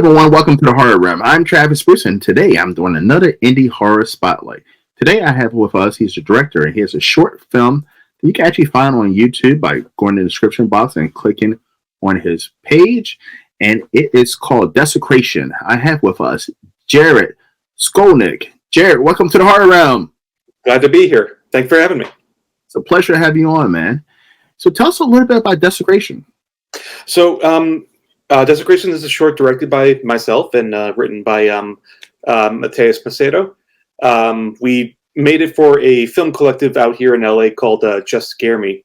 everyone, welcome to the Horror Room. I'm Travis Bruce, and today I'm doing another indie horror spotlight. Today I have with us, he's the director, and he has a short film that you can actually find on YouTube by going to the description box and clicking on his page, and it is called Desecration. I have with us Jared Skolnick. Jared, welcome to the Horror Room. Glad to be here. Thanks for having me. It's a pleasure to have you on, man. So tell us a little bit about Desecration. So, Desecration is a short directed by myself and written by Mateus Macedo. We made it for a film collective out here in LA called Just Scare Me.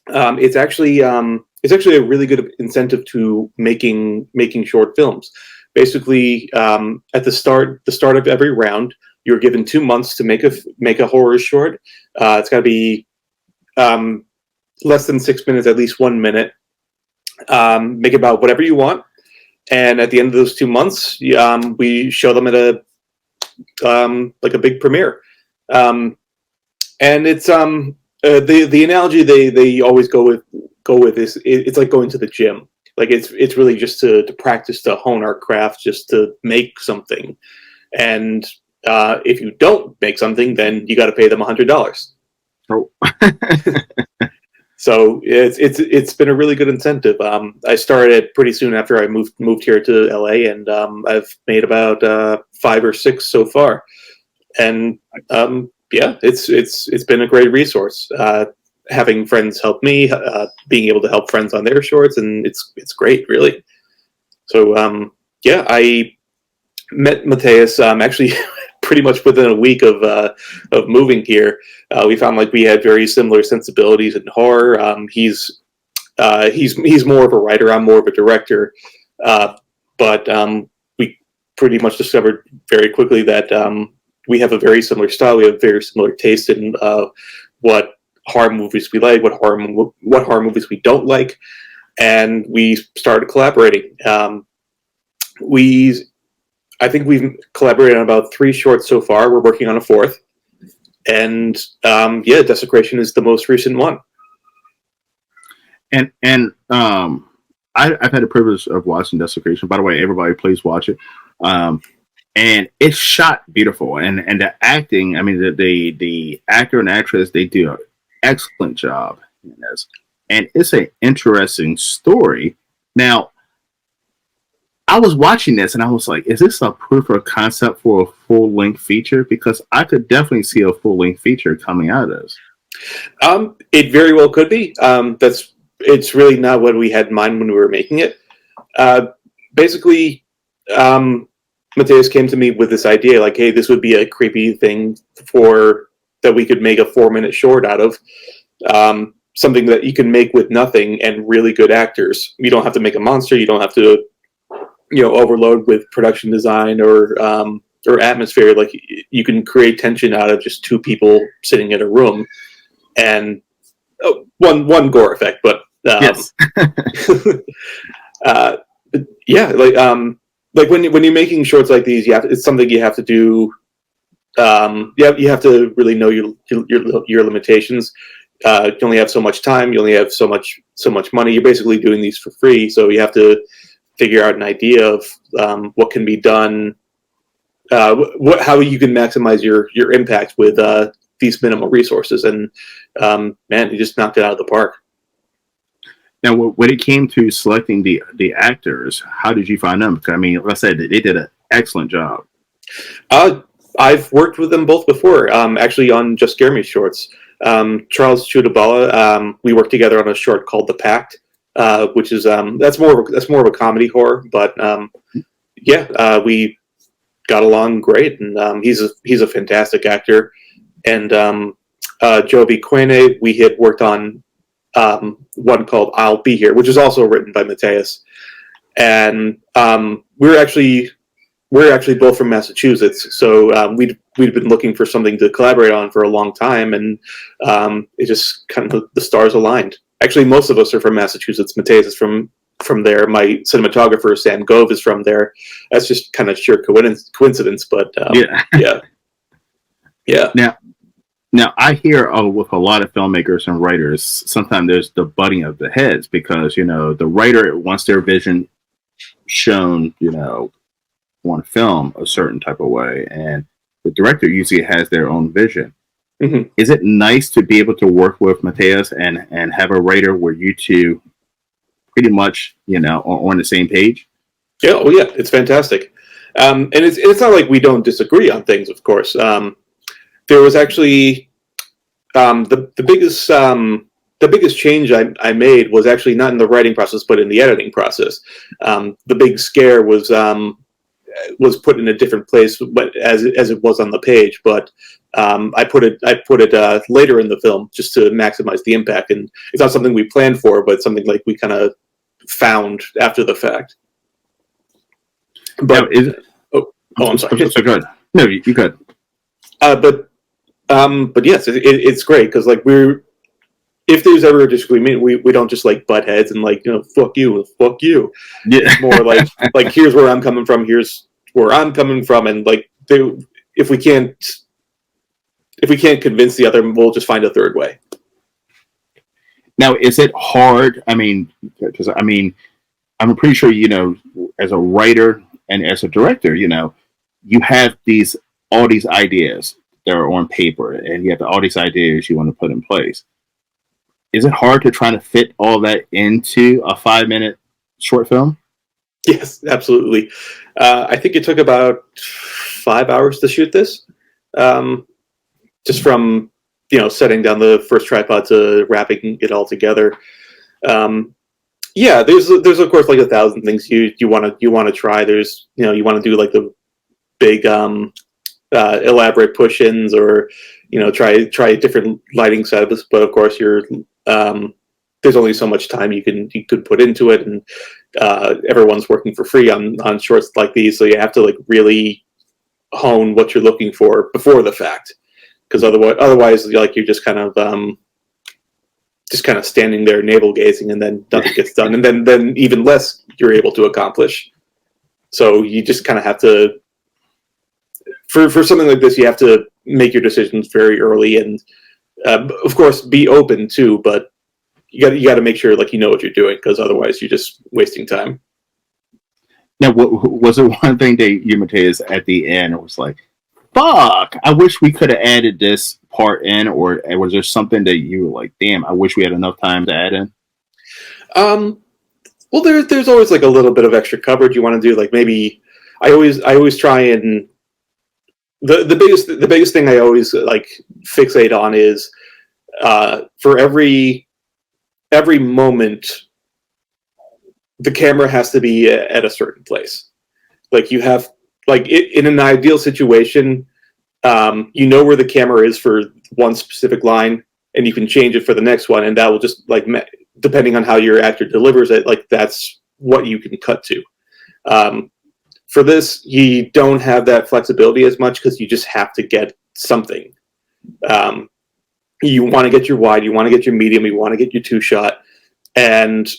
It's actually a really good incentive to making short films. Basically, at the start of every round, you're given 2 months to make a horror short. It's got to be less than 6 minutes, at least 1 minute. Make about whatever you want, and at the end of those 2 months, we show them at a big premiere. And it's the analogy they always go with is it's like going to the gym. Like it's really just to practice, to hone our craft, just to make something. And if you don't make something, then you got to pay them $100. Oh. So it's been a really good incentive. I started pretty soon after I moved here to LA, and I've made about 5 or 6 so far. And it's been a great resource. Having friends help me, being able to help friends on their shorts, and it's great, really. So I met Mateus actually pretty much within a week of moving here. We found like we had very similar sensibilities in horror. He's more of a writer. I'm more of a director. But we pretty much discovered very quickly that we have a very similar style. We have very similar taste in what horror movies we like, what horror movies we don't like, and we started collaborating. I think we've collaborated on about 3 shorts so far. We're working on a 4th. And Desecration is the most recent one. And I've had the privilege of watching Desecration. By the way, everybody please watch it. And it's shot beautiful. And the acting, I mean the actor and actress, they do an excellent job in this. And it's an interesting story. Now, I was watching this and I was like, is this a proof of concept for a full-length feature? Because I could definitely see a full-length feature coming out of this. It very well could be. It's really not what we had in mind when we were making it. Basically, Mateus came to me with this idea, like, hey, this would be a creepy thing that we could make a 4-minute short out of. Something that you can make with nothing and really good actors. You don't have to make a monster. You don't have to overload with production design or atmosphere. Like you can create tension out of just 2 people sitting in a room, and one gore effect. But yes. Like when you're making shorts like these, it's something you have to do. You have to really know your limitations. You only have so much time. You only have so much money. You're basically doing these for free, so you have to figure out an idea of what can be done, how you can maximize your impact with these minimal resources. And man, he just knocked it out of the park. Now, when it came to selecting the actors, how did you find them? Because, I mean, like I said, they did an excellent job. I've worked with them both before, actually on Just Scare Me shorts. Charles Chudabala, we worked together on a short called The Pact. Which is that's more of a comedy horror, but we got along great, and he's a fantastic actor. And Jovi Quene, we had worked on one called I'll Be Here, which is also written by Mateus. And we're actually both from Massachusetts, so we'd been looking for something to collaborate on for a long time, and it just kind of the stars aligned. Actually, most of us are from Massachusetts. Mateus is from there. My cinematographer, Sam Gove, is from there. That's just kind of sheer coincidence, but yeah. Now I hear with a lot of filmmakers and writers, sometimes there's the butting of the heads because the writer wants their vision shown, on film a certain type of way, and the director usually has their own vision. Mm-hmm. Is it nice to be able to work with Mateus and have a writer where you two pretty much, on the same page? Yeah, oh yeah, it's fantastic. And it's not like we don't disagree on things, of course. There was actually the biggest change I made was actually not in the writing process, but in the editing process. The big scare was put in a different place, but as it was on the page. But I put it later in the film just to maximize the impact, and it's not something we planned for, but something like we kind of found after the fact. But I'm sorry. So good. No, you could. But yes, it's great because like if there's ever a disagreement, we don't just like butt heads and like fuck you. Yeah. It's more like here's where I'm coming from, here's where I'm coming from, and like if we can't convince the other, we'll just find a third way. Now, is it hard? I mean, because I'm pretty sure as a writer and as a director, you have all these ideas that are on paper, and you have all these ideas you want to put in place. Is it hard to try to fit all that into a 5-minute short film? Yes, absolutely. I think it took about 5 hours to shoot this, just from setting down the first tripod to wrapping it all together. Yeah, there's of course like 1,000 things you want to try. There's you want to do like the big elaborate push-ins, or try different lighting setups. But of course there's only so much time you could put into it, and everyone's working for free on shorts like these, so you have to like really hone what you're looking for before the fact, because otherwise like you're just kind of standing there navel gazing, and then nothing gets done, and then even less you're able to accomplish. So you just kind of have to, for something like this, you have to make your decisions very early, and of course be open too, but you got to make sure like what you're doing, because otherwise you're just wasting time. Now, was it one thing that you, Mateus, at the end, it was like, fuck, I wish we could have added this part in, or was there something that you were like, damn, I wish we had enough time to add in? Well, there's always like a little bit of extra coverage you want to do. Like maybe I always try and the biggest thing I always like fixate on is for every moment the camera has to be at a certain place. Like you have in an ideal situation, where the camera is for one specific line, and you can change it for the next one, and that will just like depending on how your actor delivers it, like that's what you can cut to. For this, you don't have that flexibility as much because you just have to get something. You want to get your wide, you want to get your medium, you want to get your 2-shot, and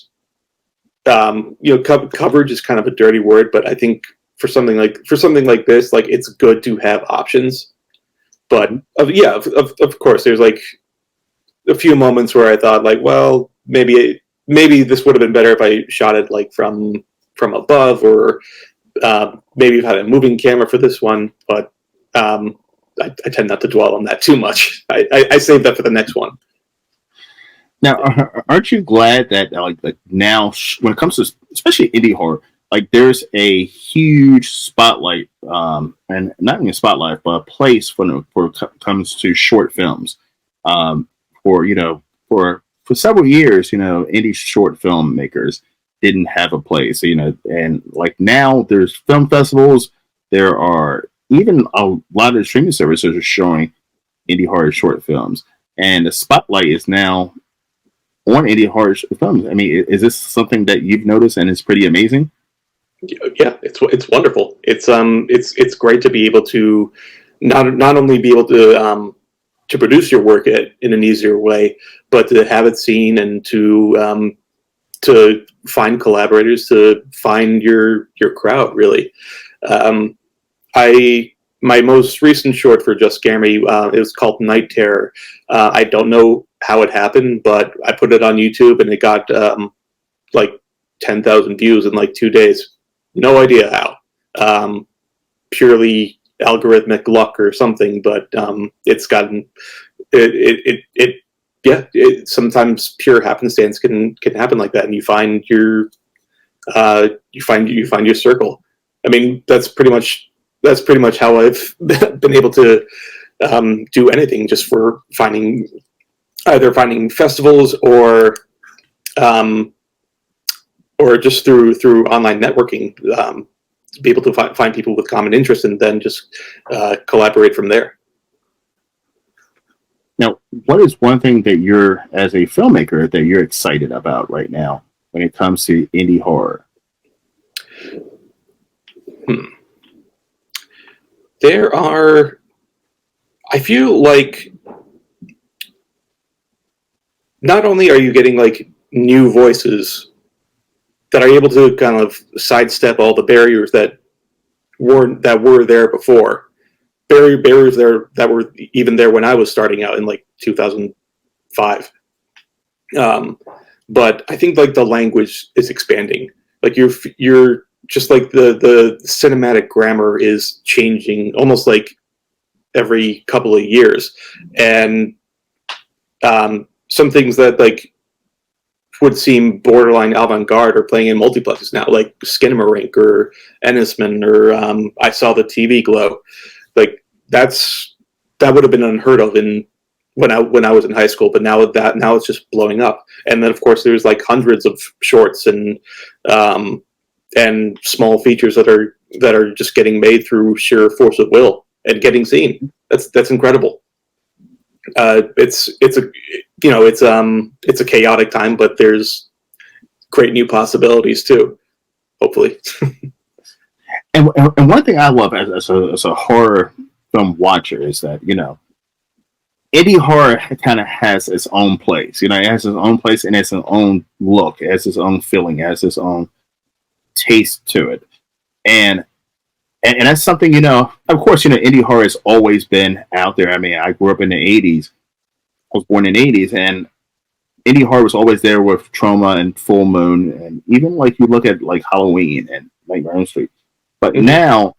coverage is kind of a dirty word, but I think for something like this, like it's good to have options. But of course, there's like a few moments where I thought like, well, maybe this would have been better if I shot it like from above, or maybe if I had a moving camera for this one. But I tend not to dwell on that too much. I save that for the next one. Now, aren't you glad that like now, when it comes to especially indie horror, like there's a huge spotlight, and not even a spotlight, but a place for comes to short films. For several years, indie short filmmakers didn't have a place. And like now there's film festivals. There are even a lot of streaming services are showing indie horror short films, and the spotlight is now on indie horror films. I mean, is this something that you've noticed and it's pretty amazing? Yeah, it's wonderful. It's great to be able to not only be able to produce your work in an easier way, but to have it seen, and to find collaborators, to find your crowd. Really, my most recent short for Just Scare Me, it was called Night Terror. I don't know how it happened, but I put it on YouTube and it got like 10,000 views in like 2 days. No idea how. Purely algorithmic luck or something, but it's gotten it yeah. Sometimes pure happenstance can happen like that, and you find your circle. I mean, that's pretty much how I've been able to do anything, just for either finding festivals or just through online networking, to be able to find people with common interests and then just collaborate from there. Now, what is one thing that you're, as a filmmaker, that you're excited about right now when it comes to indie horror? There are, I feel like, not only are you getting like new voices that are able to kind of sidestep all the barriers that were there before, barriers there that were even there when I was starting out in like 2005. But I think like the language is expanding. Like you're just like the cinematic grammar is changing almost like every couple of years, and some things that like would seem borderline avant-garde are playing in multiplexes now, like Skinamarink or Ennisman or I Saw the TV Glow. Like that would have been unheard of when I was in high school, but now it's just blowing up. And then of course there's like hundreds of shorts and small features that are just getting made through sheer force of will and getting seen. That's incredible. It's a chaotic time, but there's great new possibilities too, hopefully. And one thing I love as a horror film watcher is that, indie horror kind of has its own place. It has its own place and its own look, it has its own feeling, it has its own taste to it. And that's something, of course, indie horror has always been out there. I mean, I grew up in the 80s. I was born in the 80s, and indie horror was always there with Trauma and Full Moon, and even like you look at like Halloween and Nightmare on Elm Street. But now,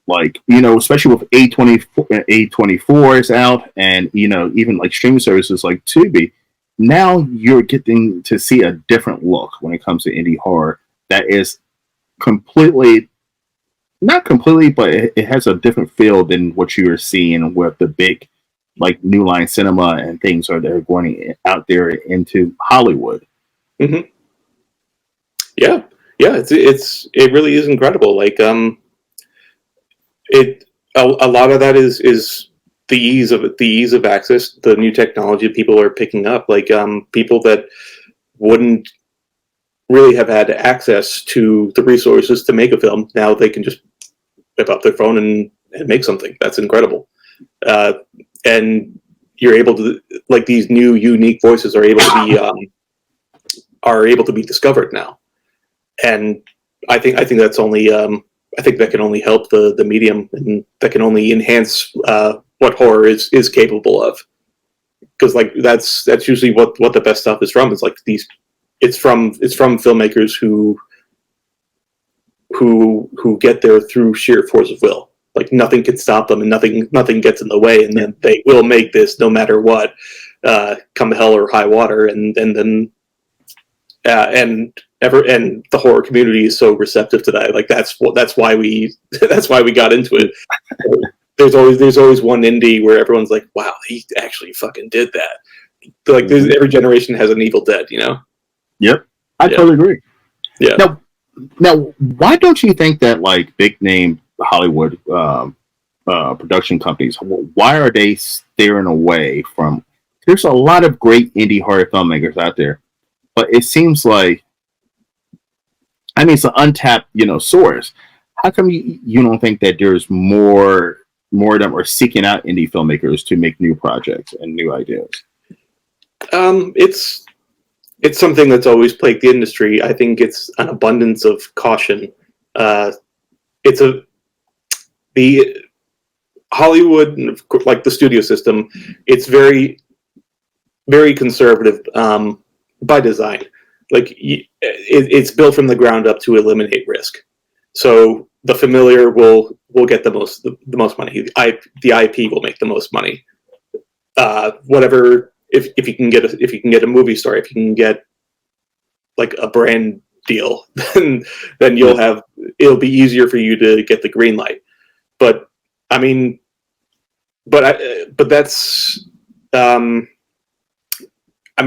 like, especially with A24 is out, and even like streaming services like Tubi, now you're getting to see a different look when it comes to indie horror that is completely, not completely, but it has a different feel than what you were seeing with the big, like, New Line Cinema and things that are going out there into Hollywood. Mm-hmm. Yeah, it really is incredible. Like, a lot of that is the ease of access, the new technology people are picking up. Like, people that wouldn't really have had access to the resources to make a film, now they can just whip up their phone and make something. That's incredible. And you're able to, like, these new unique voices are able to be discovered now. And I think that's only I think that can only help the medium, and that can only enhance what horror is capable of. Because like that's usually what the best stuff is from. It's like it's from filmmakers who get there through sheer force of will. Like nothing can stop them, and nothing gets in the way, and then they will make this no matter what, come hell or high water. And then the horror community is so receptive to that. Like that's why we got into it. There's always one indie where everyone's like, wow, he actually fucking did that. Like every generation has an Evil Dead, Yep, I totally agree. Yeah. Now, why don't you think that like big name Hollywood production companies, why are they steering away from? There's a lot of great indie horror filmmakers out there, but it seems like, I mean, it's an untapped, source. How come you don't think that there's more of them are seeking out indie filmmakers to make new projects and new ideas? It's something that's always plagued the industry. I think it's an abundance of caution. The Hollywood, like the studio system, it's very, very conservative by design. Like it's built from the ground up to eliminate risk. So the familiar will get the most money. The IP will make the most money. Whatever, if you can get a movie star, if you can get like a brand deal, then it'll be easier for you to get the green light. But I mean, but that's I mean,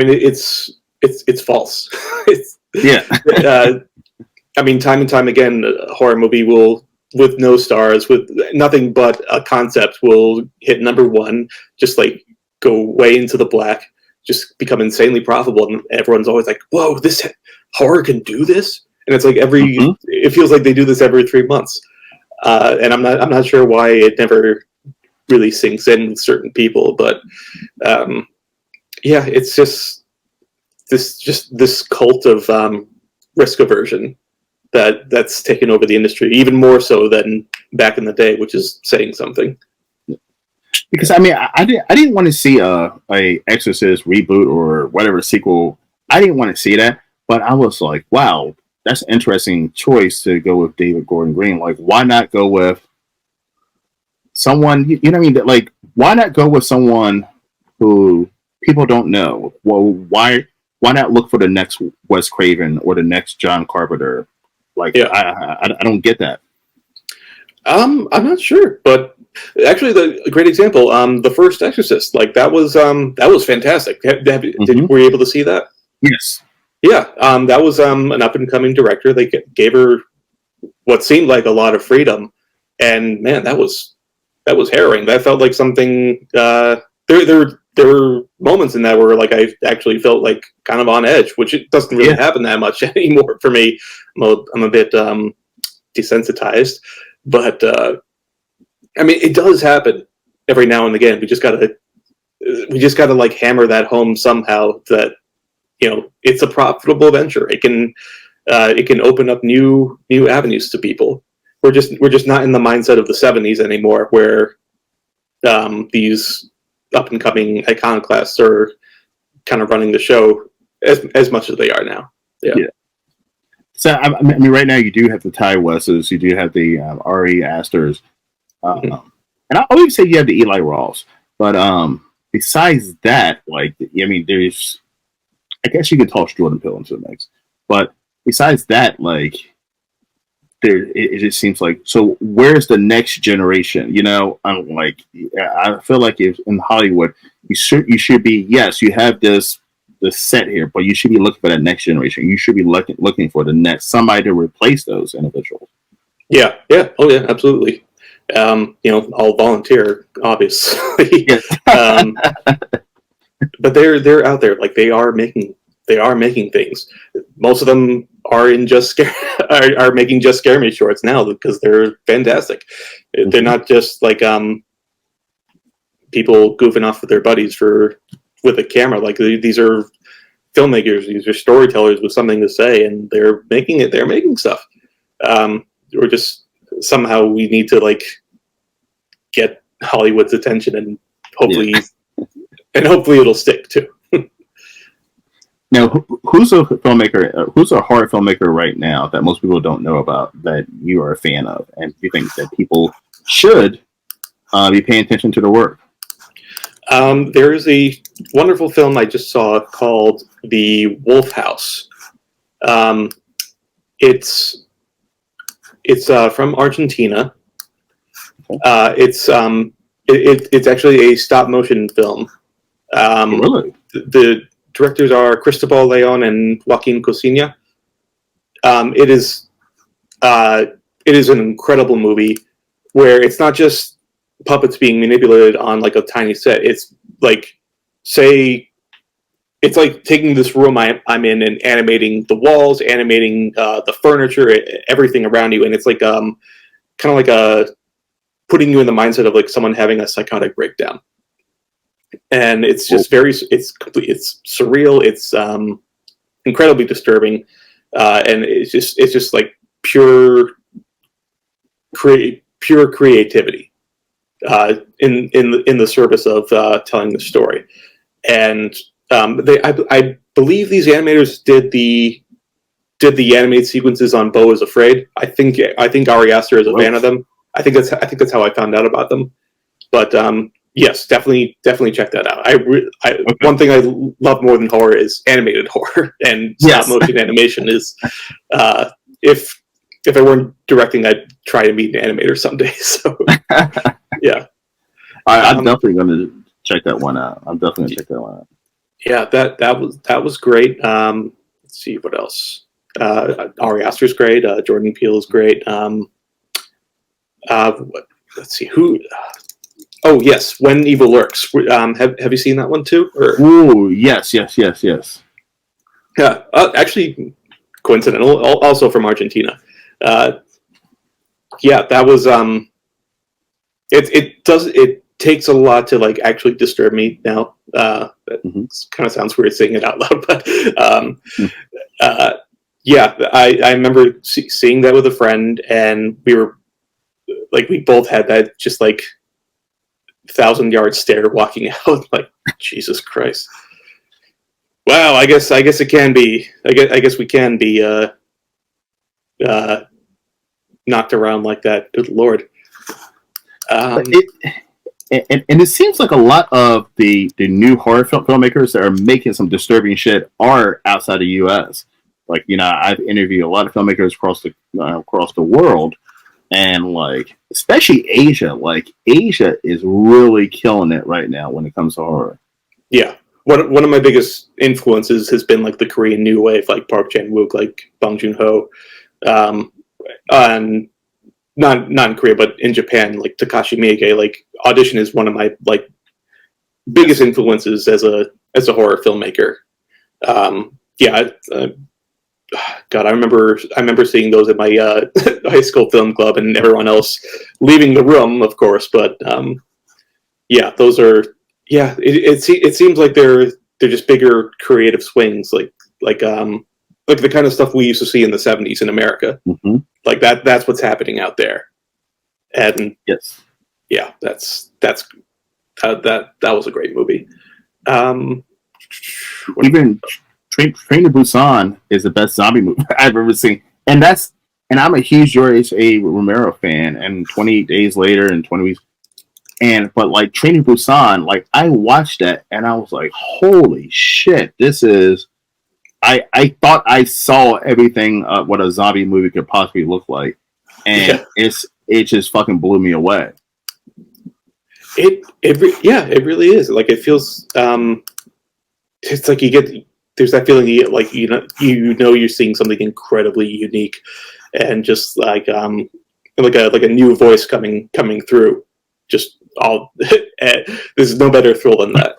it's false. Yeah. I mean, time and time again, a horror movie will, with no stars, with nothing but a concept, will hit number one, just like go way into the black, just become insanely profitable, and everyone's always like, "Whoa, this horror can do this!" And it's like it feels like they do this every 3 months, and I'm not sure why it never really sinks in with certain people, but yeah, it's just this cult of risk aversion that's taken over the industry, even more so than back in the day, which is saying something. Because I mean, I didn't want to see a Exorcist reboot or whatever sequel. I didn't want to see that, but I was like, wow, that's an interesting choice to go with David Gordon Green. Like, why not go with someone? You know what I mean? Like, why not go with someone who people don't know? Well, why not look for the next Wes Craven or the next John Carpenter? Like, yeah. I don't get that. I'm not sure, but actually, a great example, the first Exorcist, like that was fantastic. Were you able to see that? Yes. Yeah, that was an up and coming director. They gave her what seemed like a lot of freedom, and man, that was harrowing. That felt like something. There were moments in that where like I actually felt like kind of on edge, which it doesn't really happen that much anymore for me. I'm a bit desensitized, but I mean, it does happen every now and again. We just gotta like hammer that home somehow that, you know, it's a profitable venture. It can open up new avenues to people. We're just not in the mindset of the 70s anymore, where these up and coming iconoclasts are kind of running the show as much as they are now. Yeah. So I mean, right now you do have the Ty Wesses, you do have the Ari Asters, and I always say you have the Eli Roths, but besides that, like, I mean, there's, I guess you could toss Jordan Peele into the mix, but besides that, like, it just seems like, so where's the next generation? You know, I'm like, I feel like if in Hollywood, you should be, yes, you have the set here, but you should be looking for that next generation. You should be looking for the next somebody to replace those individuals. Yeah. Oh yeah, absolutely. You know, I'll volunteer, obviously. But they're out there, like they are making things. Most of them are are making Just Scare Me shorts now because they're fantastic. They're not just like people goofing off with their buddies with a camera. Like these are filmmakers, these are storytellers with something to say, and they're making stuff. Or just somehow we need to like get Hollywood's attention, and hopefully it'll stick too. Now, who's a filmmaker? Who's a horror filmmaker right now that most people don't know about that you are a fan of, and you think that people should be paying attention to the work? There is a wonderful film I just saw called The Wolf House. It's from Argentina. It's actually a stop motion film. Really? The directors are Cristobal Leon and Joaquin Cosina. It is an incredible movie where it's not just puppets being manipulated on like a tiny set. It's like, it's like taking this room I'm in and animating the walls, animating the furniture, everything around you, and it's like kind of like putting you in the mindset of like someone having a psychotic breakdown. And it's just it's surreal. It's incredibly disturbing, and it's just like pure creativity in the service of telling the story. And I believe these animators did the did the animated sequences on Beau is Afraid. I think Ari Aster is a fan of them. I think that's how I found out about them. But yes, definitely check that out. One thing I love more than horror is animated horror, and stop motion animation is. If I weren't directing, I'd try to meet an animator someday. So yeah, I'm definitely going to check that one out. Yeah, that was great. Let's see what else. Ari Aster's great. Jordan Peele is great. Let's see who. Oh yes, When Evil Lurks. Have you seen that one too? Oh yes. Yeah, actually, coincidental. Also from Argentina. Yeah, that was. It takes a lot to like actually disturb me now. Kind of sounds weird saying it out loud, but yeah, I remember seeing that with a friend, and we both had that just like 1,000-yard stare walking out, like Jesus Christ. Wow, I guess it can be. I guess we can be knocked around like that. Good Lord. And it seems like a lot of the new horror filmmakers that are making some disturbing shit are outside the U.S. Like, I've interviewed a lot of filmmakers across the world, and like especially Asia. Like Asia is really killing it right now when it comes to horror. Yeah, one of my biggest influences has been like the Korean New Wave, like Park Chan-wook, like Bong Joon-ho, and not in Korea, but in Japan, like Takashi Miike. Like Audition is one of my like biggest influences as a horror filmmaker. God, I remember seeing those at my high school film club, and everyone else leaving the room, of course. But yeah, those are It seems like they're just bigger creative swings, like the kind of stuff we used to see in the 70s in America. Mm-hmm. Like that's what's happening out there. And yes, yeah, that was a great movie. Even Train to Busan is the best zombie movie I've ever seen, and I'm a huge George A. Romero fan. And 28 Days Later and 20 Weeks, but like Train to Busan, like I watched that and I was like, holy shit, this is. I thought I saw everything what a zombie movie could possibly look like, and it just fucking blew me away. It really is. Like it feels. It's like there's that feeling you get, like you're seeing something incredibly unique, and just like a new voice coming through. Just all there's no better thrill than that.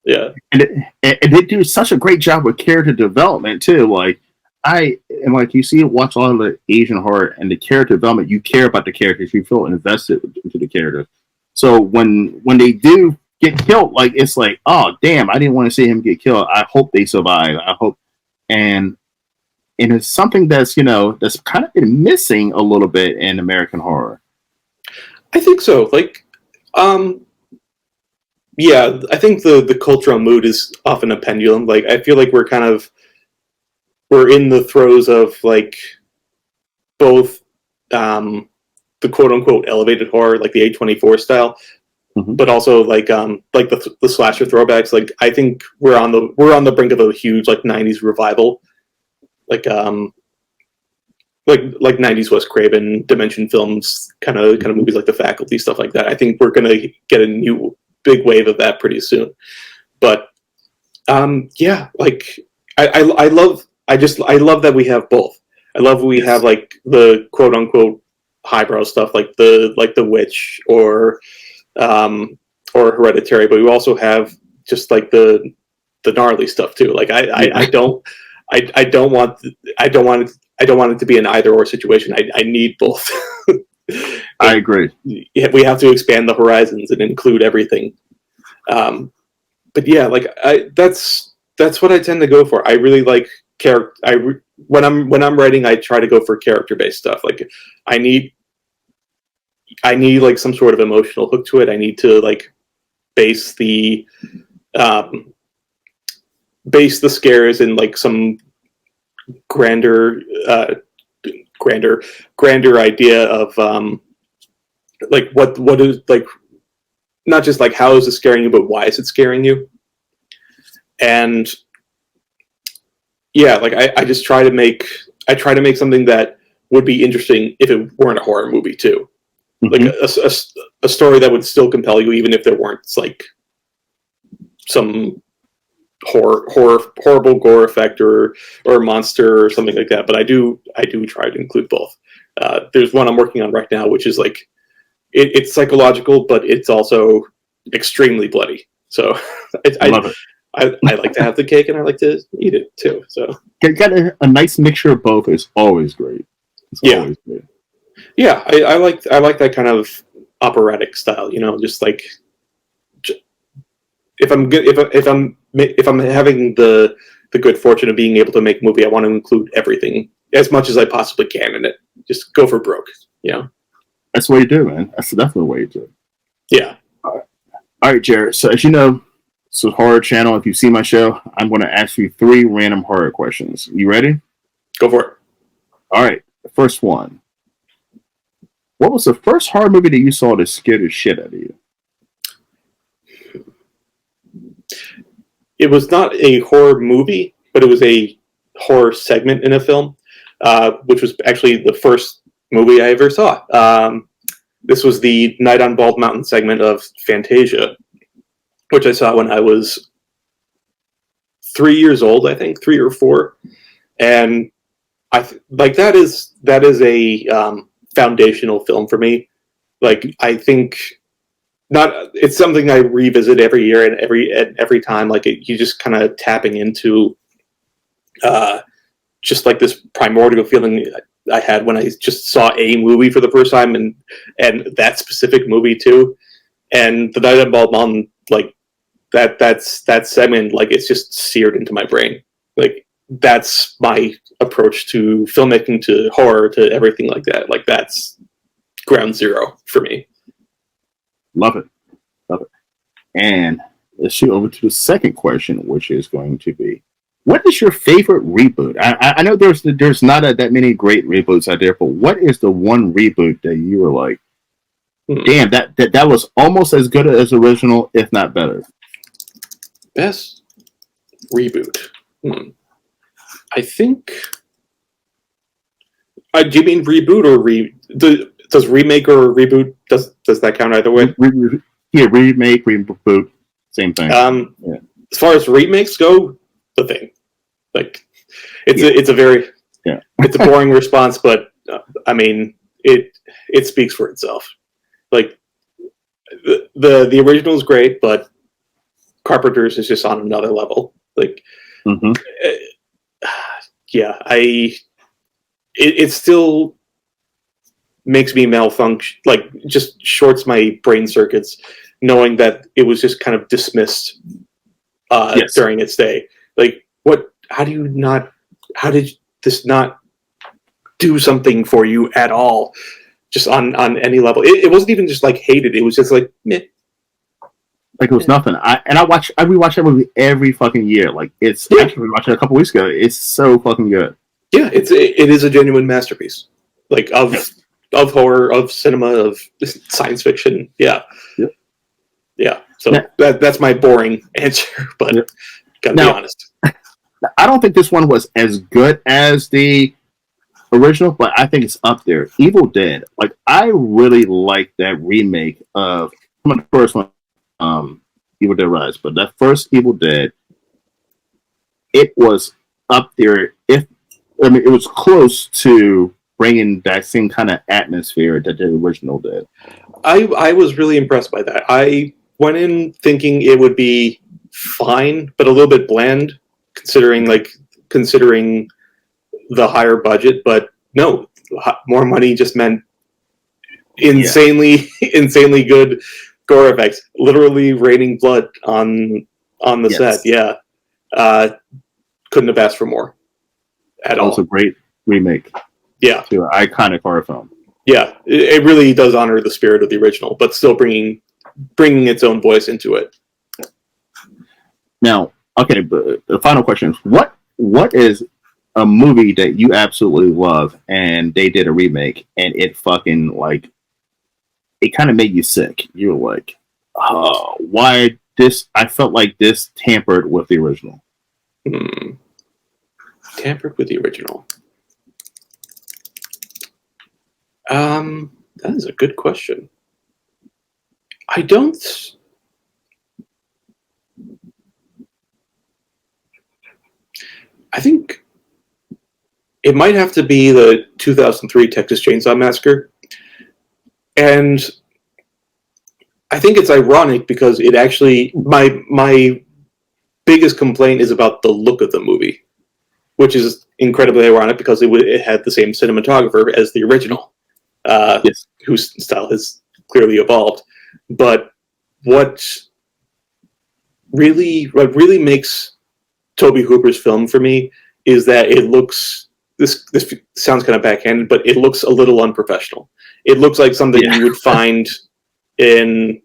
Yeah, and they do such a great job with character development too. Like watch a lot of the Asian horror, and the character development, you care about the characters, you feel invested into the characters. So when they do get killed, like it's like, oh damn, I didn't want to see him get killed. I hope they survive. I hope, and it's something that's that's kind of been missing a little bit in American horror. I think so. Like, yeah, I think the cultural mood is often a pendulum. Like, I feel like we're in the throes of like both the quote unquote elevated horror, like the A24 style, but also like the slasher throwbacks. Like, I think we're on the brink of a huge like 90s revival, like 90s Wes Craven, Dimension Films, kind of movies like The Faculty, stuff like that. I think we're gonna get a new big wave of that pretty soon. But yeah, like I love that we have both. I love we have like the quote unquote highbrow stuff, like the Witch or Hereditary, but we also have just like the gnarly stuff too. Like I don't want it to be an either or situation. I need both. I agree. Yeah, we have to expand the horizons and include everything. But yeah, like that's what I tend to go for. I really like character. When I'm writing, I try to go for character based stuff. Like I need like some sort of emotional hook to it. I need to like base the scares in like some grander, grander idea of like what is like not just like how is it scaring you, but why is it scaring you? And yeah, like I just try to make something that would be interesting if it weren't a horror movie too. Mm-hmm. Like a story that would still compel you even if there weren't like some horrible gore effect or monster or something like that. But I do try to include both. There's one I'm working on right now, which is like it's psychological, but it's also extremely bloody. So I love it. I like to have the cake and I like to eat it too. So Got a nice mixture of both is always great. It's always great. Yeah, I like that kind of operatic style. You know, just like if I'm having the good fortune of being able to make a movie, I want to include everything as much as I possibly can in it. Just go for broke. You know, that's the way you do, man. That's definitely the way you do it. Yeah. All right, Jared. So as you know, it's a horror channel. If you see my show, I'm going to ask you 3 random horror questions. You ready? Go for it. All right. The first one. What was the first horror movie that you saw that scared the shit out of you? It was not a horror movie, but it was a horror segment in a film, which was actually the first movie I ever saw. This was the Night on Bald Mountain segment of Fantasia, which I saw when I was 3 years old, I think, 3 or 4, and that is a foundational film for me. Like I think it's something I revisit every year and every time. Like you just kind of tapping into just like this primordial feeling I had when I just saw a movie for the first time, and that specific movie too, and the Night on Bald Mountain, like that segment, like it's just seared into my brain. Like that's my approach to filmmaking, to horror, to everything like that. Like that's ground zero for me. Love it. And let's shoot over to the second question, which is going to be, what is your favorite reboot? I know there's not that many great reboots out there, but what is the one reboot that you were like, damn, that was almost as good as original, if not better? Best reboot. I think. Do you mean reboot or does remake or reboot, does that count either way? Remake, reboot, same thing. As far as remakes go, The Thing. Like it's a very it's a boring response, but I mean it speaks for itself. Like the original is great, but Carpenter's is just on another level. Like, it still makes me malfunction, like just shorts my brain circuits, knowing that it was just kind of dismissed during its day. Like, how did this not do something for you at all? Just on any level. It wasn't even just like hated. It was just like, meh. Like it was nothing. I rewatch that movie every fucking year. Like actually we watched it a couple weeks ago. It's so fucking good. Yeah, it is a genuine masterpiece. Like of horror, of cinema, of science fiction. Yeah. Yep. Yeah. So that's my boring answer, but gotta be honest. I don't think this one was as good as the original, but I think it's up there. Evil Dead. Like I really like that remake of the first one. Evil Dead Rise, but that first Evil Dead, it was up there. It was close to bringing that same kind of atmosphere that the original did. I was really impressed by that. I went in thinking it would be fine, but a little bit bland, considering the higher budget. But no, more money just meant insanely good gore effects, literally raining blood on the set. Yeah, couldn't have asked for more at all. It was a great remake. Yeah, to an iconic horror film. Yeah, it really does honor the spirit of the original, but still bringing its own voice into it. Now, okay, but the final question is, what is a movie that you absolutely love, and they did a remake, and it fucking like it kind of made you sick. You're like, oh, why this? I felt like this tampered with the original. Tampered with the original. That is a good question. I don't. I think it might have to be the 2003 Texas Chainsaw Massacre. And I think it's ironic because it actually, my biggest complaint is about the look of the movie, which is incredibly ironic because it had the same cinematographer as the original, Yes. whose style has clearly evolved. But what really makes Tobe Hooper's film for me is that it looks, this sounds kind of backhanded, but it looks a little unprofessional. It looks like something you would find in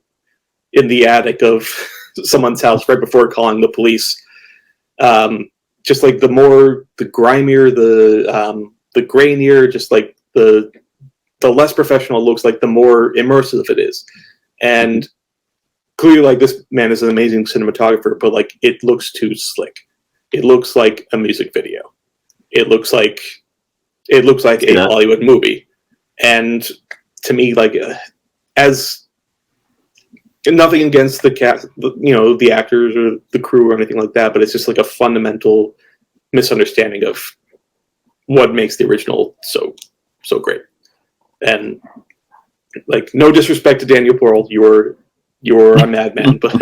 the attic of someone's house right before calling the police. Just like the grimier, the grainier, just like the less professional it looks, like the more immersive it is. And clearly, like, this man is an amazing cinematographer, but like it looks too slick. It looks like a music video. It looks like a Hollywood movie. And to me, like, as nothing against the cast, the actors or the crew or anything like that, but it's just like a fundamental misunderstanding of what makes the original so great. And like, no disrespect to Daniel Pearl, you're a madman, but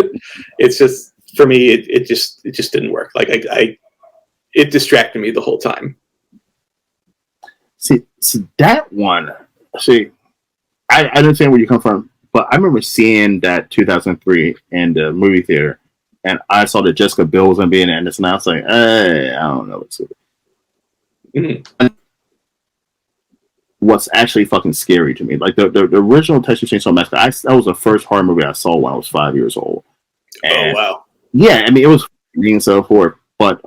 it's just, for me, it just didn't work. Like, it distracted me the whole time. See that one. See, I understand where you come from, but I remember seeing that 2003 in the movie theater, and I saw that Jessica Biel was going to be in it, and I was like, I don't know what's actually fucking scary to me. Like the original Texas Chainsaw Massacre, that was the first horror movie I saw when I was 5 years old. And, oh wow! Yeah, I mean, it was and so forth. But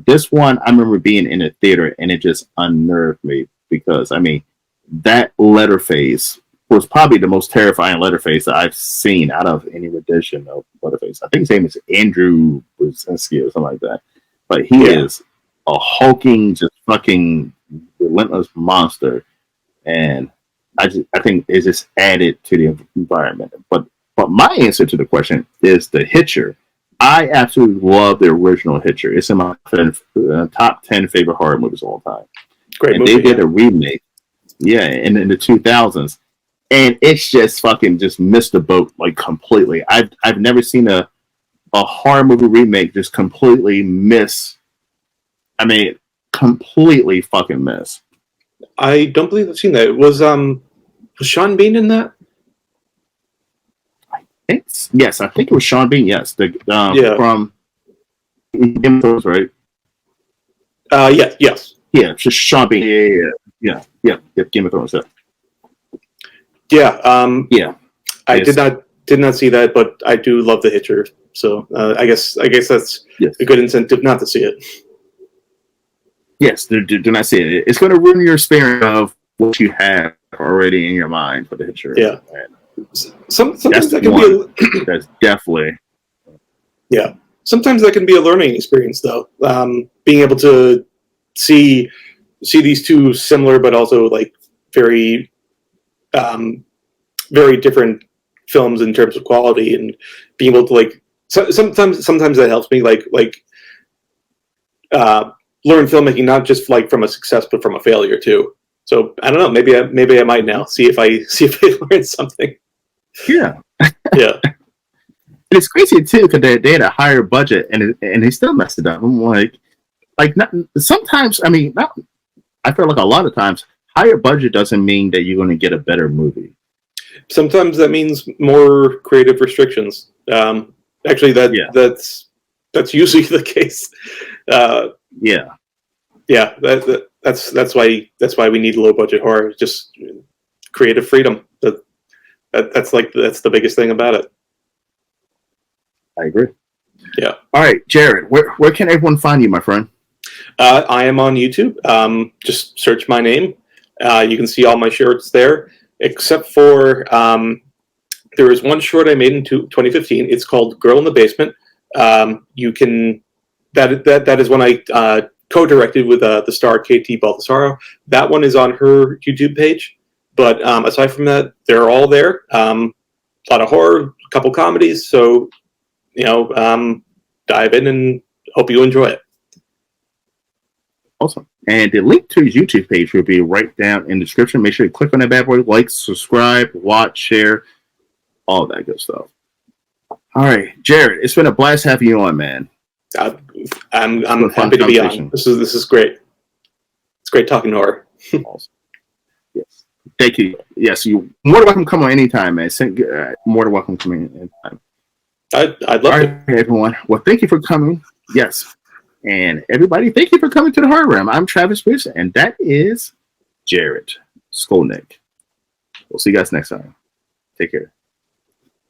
this one, I remember being in a theater, and it just unnerved me because, I mean, that Leatherface was probably the most terrifying Leatherface that I've seen out of any rendition of Leatherface. I think his name is Andrew Brzezinski or something like that. But he is a hulking, just fucking relentless monster, and I think it's just added to the environment. But my answer to the question is The Hitcher. I absolutely love the original Hitcher. It's in my top 10 favorite horror movies of all time. Great and movie, they did a remake, in the 2000s, and it's just fucking just missed the boat like completely. I've never seen a horror movie remake just completely miss. I mean, completely fucking miss. I don't believe I've seen that. Was Sean Bean in that? Yes, I think it was Sean Bean. Yes, from Game of Thrones, right? Yes. Yeah, just Sean Bean. Yeah. Game of Thrones. Yeah. I did not see that, but I do love The Hitcher. So I guess that's a good incentive not to see it. Yes, do not see it. It's going to ruin your experience of what you have already in your mind for The Hitcher. Yeah. Sometimes that can be that's definitely. Yeah. Sometimes that can be a learning experience, though. Being able to see these two similar but also like very very different films in terms of quality, and being able to like sometimes that helps me like learn filmmaking not just like from a success but from a failure too. So I don't know, maybe I might now see if I learned something. Yeah. Yeah. And it's crazy too because they had a higher budget and they still messed it up. I'm like not, sometimes, I mean, I feel like a lot of times higher budget doesn't mean that you're going to get a better movie. Sometimes that means more creative restrictions. Actually, that's usually the case. That's why we need low budget horror. Just creative freedom. That's the biggest thing about it. I agree. Yeah. All right, Jared, where can everyone find you, my friend? I am on YouTube. Just search my name. You can see all my shorts there, except for there is one short I made in 2015. It's called "Girl in the Basement." You can that is one I co-directed with the star KT Baltasaro. That one is on her YouTube page. But aside from that, they're all there. A lot of horror, a couple comedies. So dive in and hope you enjoy it. Awesome. And the link to his YouTube page will be right down in the description. Make sure you click on that bad boy, like, subscribe, watch, share, all that good stuff. All right, Jared, it's been a blast having you on, man. I'm happy to be on. This is great. It's great talking horror. Awesome. Yes. Thank you. Yes, you more than welcome to come on anytime, man. More than welcome to come in anytime. I'd love to. Everyone. Well, thank you for coming. Yes. And everybody, thank you for coming to the Horror Room. I'm Travis Bridge, and that is Jared Skolnick. We'll see you guys next time. Take care.